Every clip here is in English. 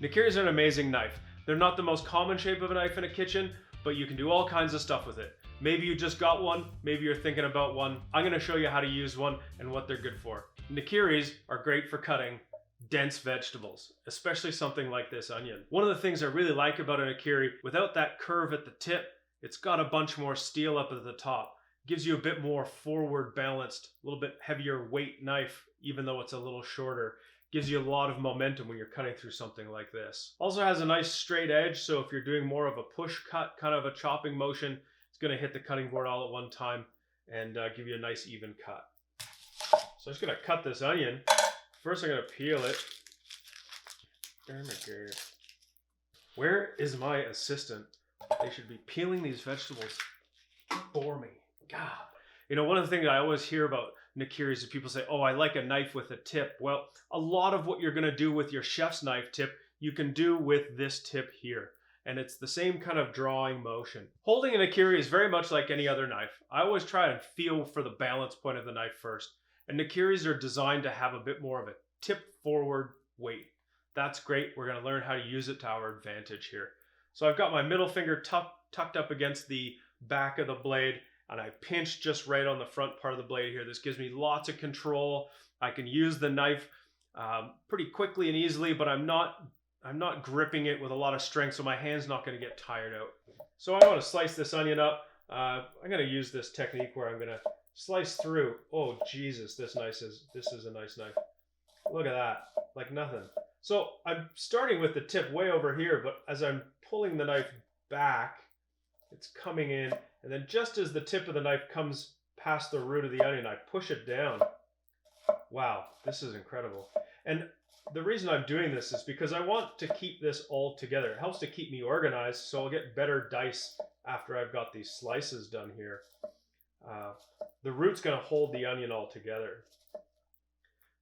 Nakiri are an amazing knife. They're not the most common shape of a knife in a kitchen, but you can do all kinds of stuff with it. Maybe you just got one, maybe you're thinking about one. I'm gonna show you how to use one and what they're good for. Nakiris are great for cutting dense vegetables, especially something like this onion. One of the things I really like about a Nakiri, without that curve at the tip, it's got a bunch more steel up at the top. Gives you a bit more forward balanced, a little bit heavier weight knife, even though it's a little shorter. Gives you a lot of momentum when you're cutting through something like this. Also has a nice straight edge, so if you're doing more of a push cut, kind of a chopping motion, it's gonna hit the cutting board all at one time and give you a nice even cut. So I'm just gonna cut this onion. First I'm gonna peel it. Where is my assistant? They should be peeling these vegetables for me. God. You know, one of the things I always hear about Nakiris is people say, oh, I like a knife with a tip. Well, a lot of what you're going to do with your chef's knife tip, you can do with this tip here. And it's the same kind of drawing motion. Holding a Nakiri is very much like any other knife. I always try and feel for the balance point of the knife first. And Nakiris are designed to have a bit more of a tip forward weight. That's great. We're going to learn how to use it to our advantage here. So I've got my middle finger tucked up against the back of the blade, and I pinch just right on the front part of the blade here. This gives me lots of control. I can use the knife pretty quickly and easily, but I'm not gripping it with a lot of strength, so my hand's not going to get tired out. So I want to slice this onion up. I'm going to use this technique where I'm going to slice through. Oh Jesus, this is a nice knife. Look at that, like nothing. So I'm starting with the tip way over here, but as I'm pulling the knife back, it's coming in, and then just as the tip of the knife comes past the root of the onion, I push it down. Wow, this is incredible. And the reason I'm doing this is because I want to keep this all together. It helps to keep me organized, so I'll get better dice after I've got these slices done here. The root's going to hold the onion all together.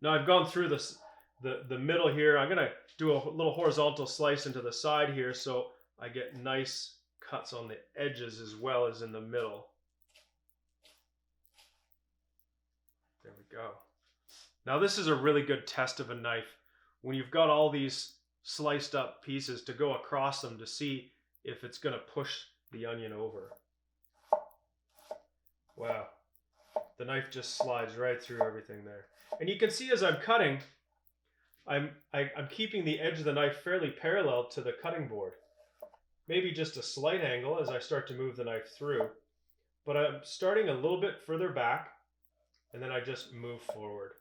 Now I've gone through the middle here. I'm going to do a little horizontal slice into the side here so I get nice cuts on the edges as well as in the middle. There we go. Now this is a really good test of a knife. When you've got all these sliced up pieces, to go across them to see if it's going to push the onion over. Wow. The knife just slides right through everything there. And you can see as I'm cutting, I'm keeping the edge of the knife fairly parallel to the cutting board. Maybe just a slight angle as I start to move the knife through. But I'm starting a little bit further back, and then I just move forward.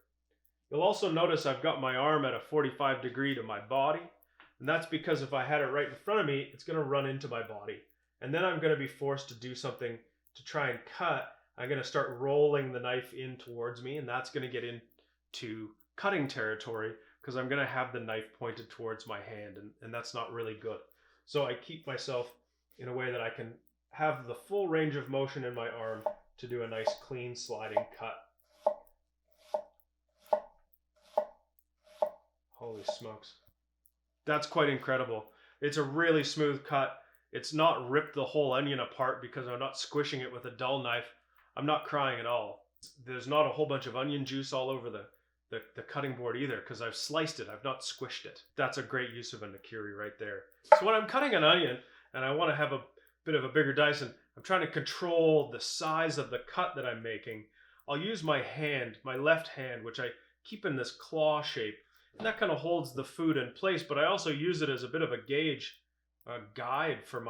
You'll also notice I've got my arm at a 45 degree to my body, and that's because if I had it right in front of me, it's going to run into my body. And then I'm going to be forced to do something to try and cut. I'm going to start rolling the knife in towards me, and that's going to get into cutting territory because I'm going to have the knife pointed towards my hand, and that's not really good. So I keep myself in a way that I can have the full range of motion in my arm to do a nice clean sliding cut. Holy smokes. That's quite incredible. It's a really smooth cut. It's not ripped the whole onion apart because I'm not squishing it with a dull knife. I'm not crying at all. There's not a whole bunch of onion juice all over the cutting board either because I've sliced it. I've not squished it. That's a great use of a Nakiri right there. So when I'm cutting an onion and I want to have a bit of a bigger dice and I'm trying to control the size of the cut that I'm making, I'll use my hand, my left hand, which I keep in this claw shape. And that kind of holds the food in place, but I also use it as a bit of a gauge, a guide for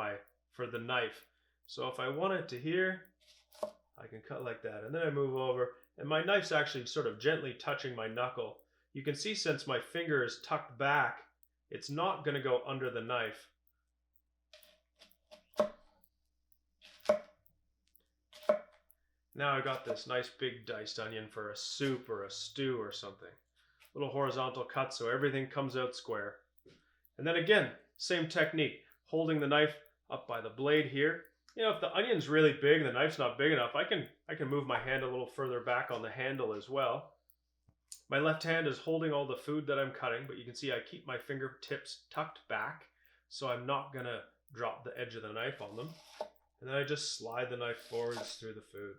the knife. So if I want it to here, I can cut like that. And then I move over, and my knife's actually sort of gently touching my knuckle. You can see since my finger is tucked back, it's not going to go under the knife. Now I got this nice big diced onion for a soup or a stew or something. Little horizontal cut so everything comes out square. And then again, same technique, holding the knife up by the blade here. You know, if the onion's really big and the knife's not big enough, I can move my hand a little further back on the handle as well. My left hand is holding all the food that I'm cutting, but you can see I keep my fingertips tucked back so I'm not gonna drop the edge of the knife on them. And then I just slide the knife forwards through the food.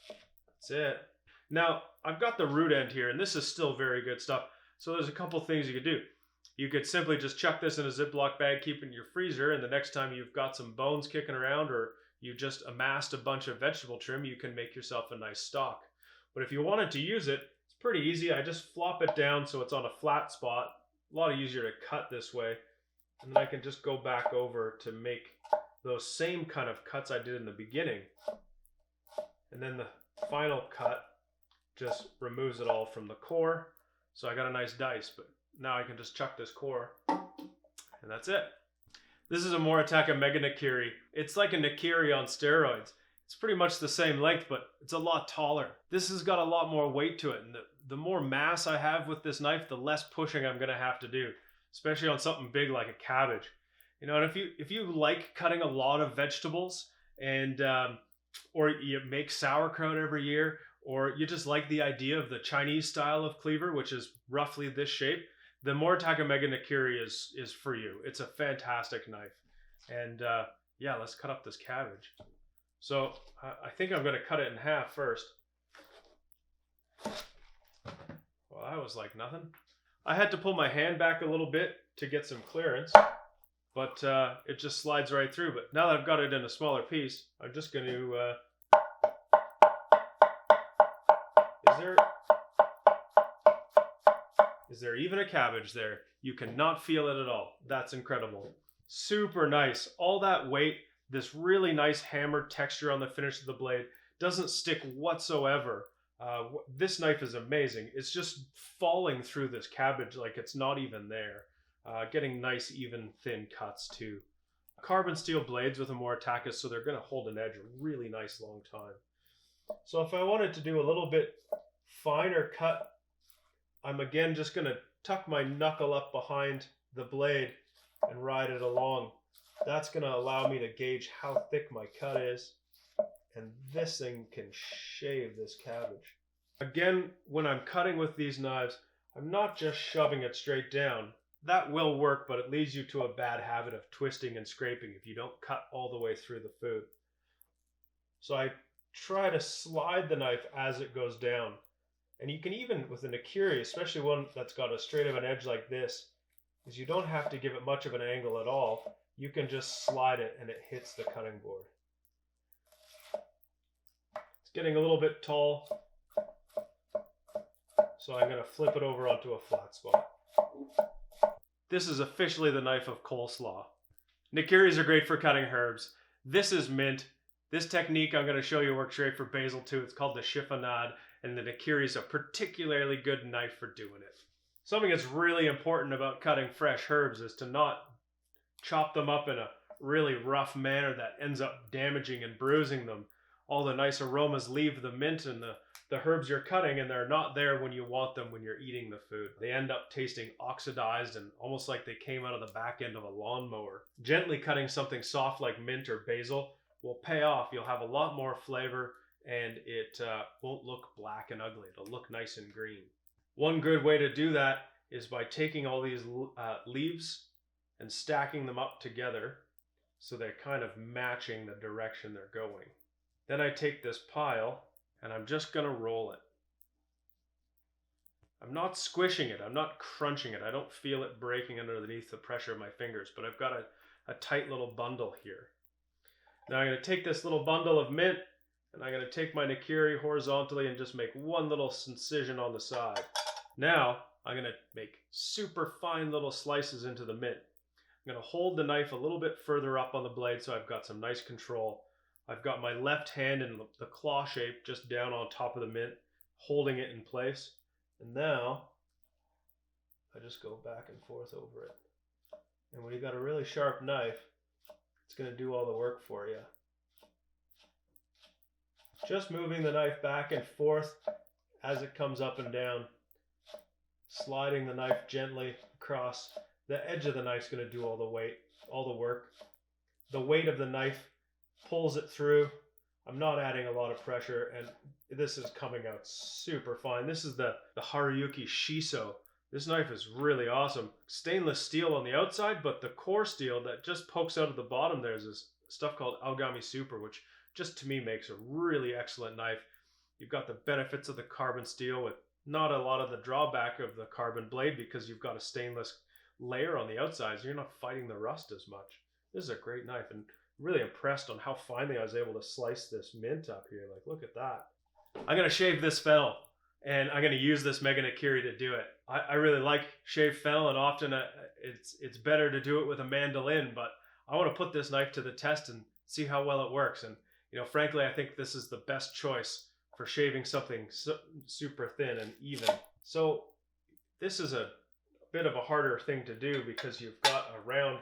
That's it. Now, I've got the root end here, and this is still very good stuff. So there's a couple things you could do. You could simply just chuck this in a Ziploc bag, keep it in your freezer, and the next time you've got some bones kicking around or you just amassed a bunch of vegetable trim, you can make yourself a nice stock. But if you wanted to use it, it's pretty easy. I just flop it down so it's on a flat spot. A lot easier to cut this way. And then I can just go back over to make those same kind of cuts I did in the beginning. And then the final cut just removes it all from the core. So I got a nice dice, but now I can just chuck this core, and that's it. This is a Moritaka Mega Nakiri. It's like a Nakiri on steroids. It's pretty much the same length, but it's a lot taller. This has got a lot more weight to it, and the more mass I have with this knife, the less pushing I'm gonna have to do, especially on something big like a cabbage. You know, and if you like cutting a lot of vegetables, and or you make sauerkraut every year, or you just like the idea of the Chinese style of cleaver, which is roughly this shape, the Moritaka Mega Nakiri is for you. It's a fantastic knife. And yeah, let's cut up this cabbage. So I think I'm going to cut it in half first. Well, that was like nothing. I had to pull my hand back a little bit to get some clearance, but it just slides right through. But now that I've got it in a smaller piece, I'm just going to... Is there even a cabbage there? You cannot feel it at all. That's incredible. Super nice. All that weight, this really nice hammered texture on the finish of the blade, doesn't stick whatsoever. This knife is amazing. It's just falling through this cabbage like it's not even there. Getting nice, even, thin cuts too. Carbon steel blades with a Moritaka, so they're going to hold an edge a really nice long time. So if I wanted to do a little bit finer cut, I'm again just going to tuck my knuckle up behind the blade and ride it along. That's going to allow me to gauge how thick my cut is. And this thing can shave this cabbage. Again, when I'm cutting with these knives, I'm not just shoving it straight down. That will work, but it leads you to a bad habit of twisting and scraping if you don't cut all the way through the food. So I try to slide the knife as it goes down. And you can even, with a Nakiri, especially one that's got a straight of an edge like this, is you don't have to give it much of an angle at all. You can just slide it and it hits the cutting board. It's getting a little bit tall, so I'm going to flip it over onto a flat spot. This is officially the knife of coleslaw. Nakiris are great for cutting herbs. This is mint. This technique I'm going to show you works great for basil too. It's called the chiffonade, and the Nakiri is a particularly good knife for doing it. Something that's really important about cutting fresh herbs is to not chop them up in a really rough manner that ends up damaging and bruising them. All the nice aromas leave the mint and the herbs you're cutting, and they're not there when you want them when you're eating the food. They end up tasting oxidized and almost like they came out of the back end of a lawnmower. Gently cutting something soft like mint or basil will pay off. You'll have a lot more flavor, and it won't look black and ugly. It'll look nice and green. One good way to do that is by taking all these leaves and stacking them up together so they're kind of matching the direction they're going. Then I take this pile and I'm just going to roll it. I'm not squishing it. I'm not crunching it. I don't feel it breaking underneath the pressure of my fingers, but I've got a tight little bundle here. Now I'm going to take this little bundle of mint and I'm going to take my Nakiri horizontally and just make one little incision on the side. Now I'm going to make super fine little slices into the mint. I'm going to hold the knife a little bit further up on the blade so I've got some nice control. I've got my left hand in the claw shape just down on top of the mint, holding it in place. And now I just go back and forth over it. And when you've got a really sharp knife, it's going to do all the work for you. Just moving the knife back and forth as it comes up and down. Sliding the knife gently across. The edge of the knife is going to do all the work. The weight of the knife pulls it through. I'm not adding a lot of pressure, and this is coming out super fine. This is the Haruyuki Shiso. This knife is really awesome. Stainless steel on the outside, but the core steel that just pokes out of the bottom there is this stuff called Algami Super, which just to me makes a really excellent knife. You've got the benefits of the carbon steel with not a lot of the drawback of the carbon blade because you've got a stainless layer on the outside, so you're not fighting the rust as much. This is a great knife, and I'm really impressed on how finely I was able to slice this mint up here. Like, look at that. I'm going to shave this fennel, and I'm going to use this Mega Nakiri to do it. I really like shaved fennel, and often it's better to do it with a mandolin, but I want to put this knife to the test and see how well it works. And, frankly, I think this is the best choice for shaving something super thin and even. So this is a bit of a harder thing to do because you've got a round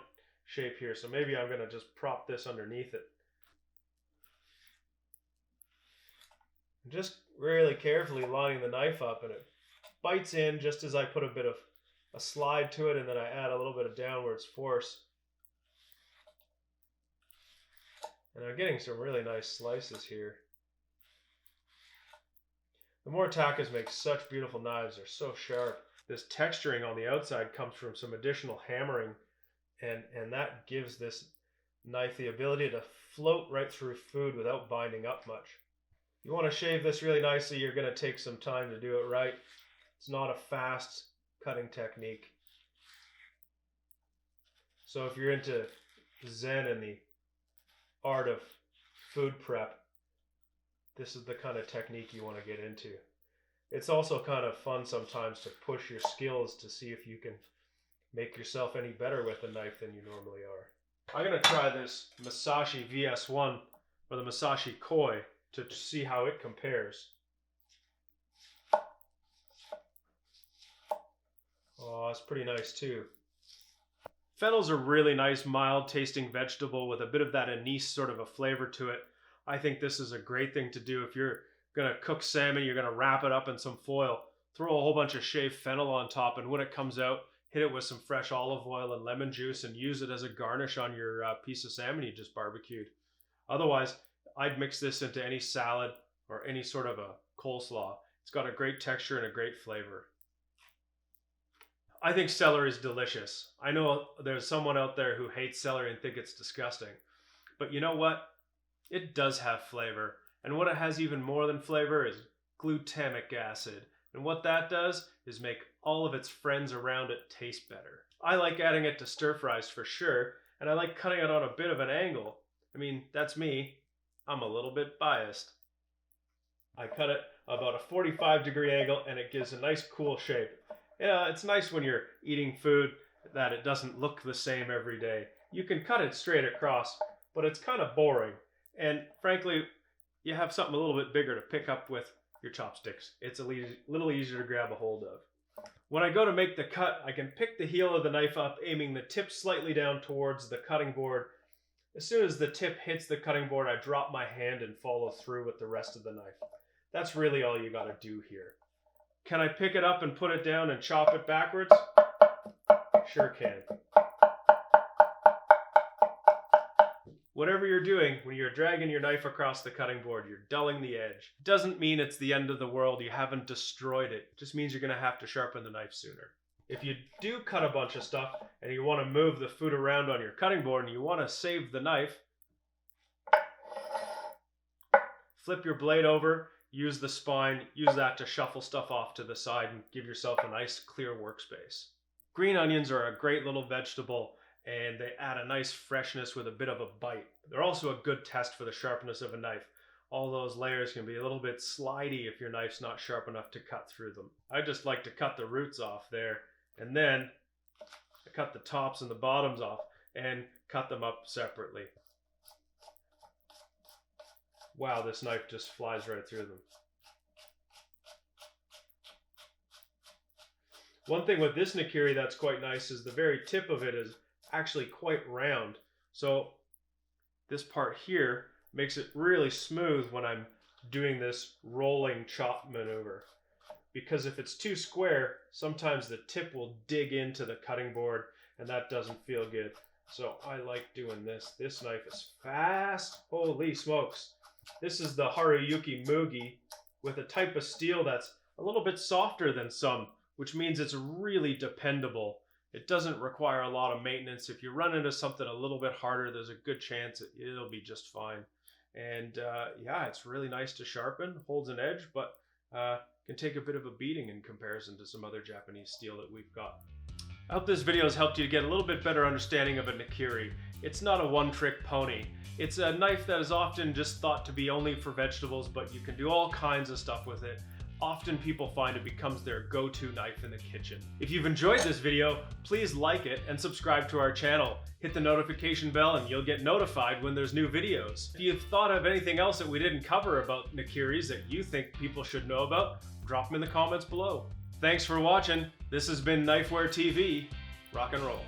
shape here. So maybe I'm going to just prop this underneath it. Just really carefully lining the knife up, and it bites in just as I put a bit of a slide to it, and then I add a little bit of downwards force. And I'm getting some really nice slices here. The Moritakas make such beautiful knives. They're so sharp. This texturing on the outside comes from some additional hammering, and that gives this knife the ability to float right through food without binding up much. You want to shave this really nicely, you're going to take some time to do it right. It's not a fast cutting technique. So if you're into Zen and the art of food prep, this is the kind of technique you want to get into. It's also kind of fun sometimes to push your skills to see if you can make yourself any better with a knife than you normally are. I'm going to try this Masashi VS1 or the Masashi Koi to see how it compares. Oh, it's pretty nice too. Fennel's a really nice, mild tasting vegetable with a bit of that anise sort of a flavor to it. I think this is a great thing to do if you're going to cook salmon, you're going to wrap it up in some foil, throw a whole bunch of shaved fennel on top, and when it comes out, hit it with some fresh olive oil and lemon juice and use it as a garnish on your piece of salmon you just barbecued. Otherwise, I'd mix this into any salad or any sort of a coleslaw. It's got a great texture and a great flavor. I think celery is delicious. I know there's someone out there who hates celery and think it's disgusting. But you know what? It does have flavor. And what it has even more than flavor is glutamic acid. And what that does is make all of its friends around it taste better. I like adding it to stir fries for sure. And I like cutting it on a bit of an angle. I mean, that's me. I'm a little bit biased. I cut it about a 45-degree angle and it gives a nice cool shape. Yeah, it's nice when you're eating food that it doesn't look the same every day. You can cut it straight across, but it's kind of boring. And frankly, you have something a little bit bigger to pick up with your chopsticks. It's a little easier to grab a hold of. When I go to make the cut, I can pick the heel of the knife up, aiming the tip slightly down towards the cutting board. As soon as the tip hits the cutting board, I drop my hand and follow through with the rest of the knife. That's really all you gotta do here. Can I pick it up and put it down and chop it backwards? Sure can. Whatever you're doing, when you're dragging your knife across the cutting board, you're dulling the edge. Doesn't mean it's the end of the world, you haven't destroyed it. Just means you're gonna have to sharpen the knife sooner. If you do cut a bunch of stuff and you want to move the food around on your cutting board and you want to save the knife, flip your blade over, use the spine, use that to shuffle stuff off to the side and give yourself a nice clear workspace. Green onions are a great little vegetable and they add a nice freshness with a bit of a bite. They're also a good test for the sharpness of a knife. All those layers can be a little bit slidey if your knife's not sharp enough to cut through them. I just like to cut the roots off there, and then I cut the tops and the bottoms off and cut them up separately. Wow, this knife just flies right through them. One thing with this Nakiri that's quite nice is the very tip of it is actually quite round. So this part here makes it really smooth when I'm doing this rolling chop maneuver. Because if it's too square, sometimes the tip will dig into the cutting board and that doesn't feel good. So I like doing this. This knife is fast. Holy smokes. This is the Haruyuki Mugi with a type of steel that's a little bit softer than some, which means it's really dependable. It doesn't require a lot of maintenance. If you run into something a little bit harder, there's a good chance it'll be just fine. And yeah, it's really nice to sharpen, holds an edge, but can take a bit of a beating in comparison to some other Japanese steel that we've got. I hope this video has helped you to get a little bit better understanding of a Nakiri. It's not a one-trick pony. It's a knife that is often just thought to be only for vegetables, but you can do all kinds of stuff with it. Often people find it becomes their go-to knife in the kitchen. If you've enjoyed this video, please like it and subscribe to our channel. Hit the notification bell and you'll get notified when there's new videos. If you've thought of anything else that we didn't cover about Nakiris that you think people should know about, drop them in the comments below. Thanks for watching. This has been Knifewear TV. Rock and roll.